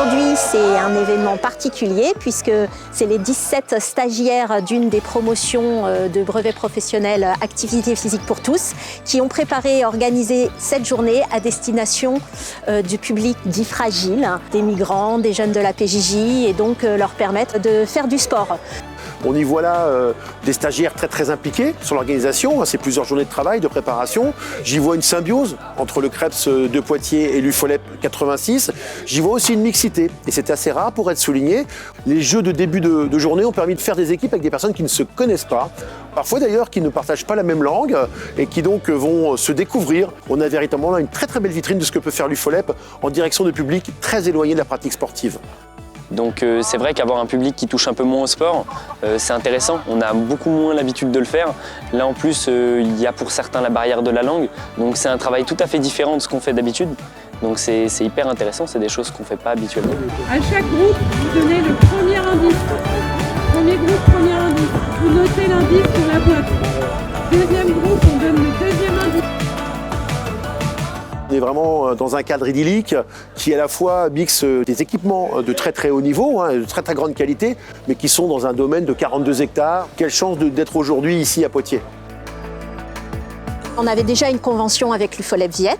Aujourd'hui, c'est un événement particulier puisque c'est les 17 stagiaires d'une des promotions de brevet professionnel Activité physique pour tous qui ont préparé et organisé cette journée à destination du public dit fragile, des migrants, des jeunes de la PJJ et donc leur permettre de faire du sport. On y voit là des stagiaires très impliqués sur l'organisation. C'est plusieurs journées de travail, de préparation. J'y vois une symbiose entre le CREPS de Poitiers et l'UFOLEP 86. J'y vois aussi une mixité. Et c'est assez rare pour être souligné. Les jeux de début de journée ont permis de faire des équipes avec des personnes qui ne se connaissent pas. Parfois d'ailleurs qui ne partagent pas la même langue et qui donc vont se découvrir. On a véritablement là une très belle vitrine de ce que peut faire l'UFOLEP en direction de publics très éloignés de la pratique sportive. Donc c'est vrai qu'avoir un public qui touche un peu moins au sport, c'est intéressant. On a beaucoup moins l'habitude de le faire. Là en plus, il y a pour certains la barrière de la langue. Donc c'est un travail tout à fait différent de ce qu'on fait d'habitude. Donc c'est hyper intéressant, c'est des choses qu'on ne fait pas habituellement. À chaque groupe, vous donnez le premier indice. Premier groupe, premier indice. Vous notez l'indice sur la boîte. Deuxième groupe, on donne le deuxième indice. On est vraiment dans un cadre idyllique qui à la fois mixe des équipements de très haut niveau, de très grande qualité, mais qui sont dans un domaine de 42 hectares. Quelle chance d'être aujourd'hui ici à Poitiers. On avait déjà une convention avec l'UFOLEP Vienne.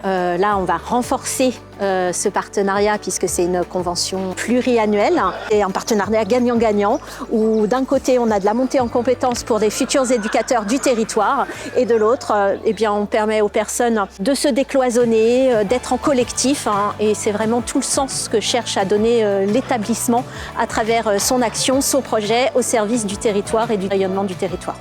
Là, on va renforcer ce partenariat puisque c'est une convention pluriannuelle et un partenariat gagnant-gagnant où d'un côté, on a de la montée en compétences pour des futurs éducateurs du territoire et de l'autre, on permet aux personnes de se décloisonner, d'être en collectif et c'est vraiment tout le sens que cherche à donner l'établissement à travers son action, son projet au service du territoire et du rayonnement du territoire.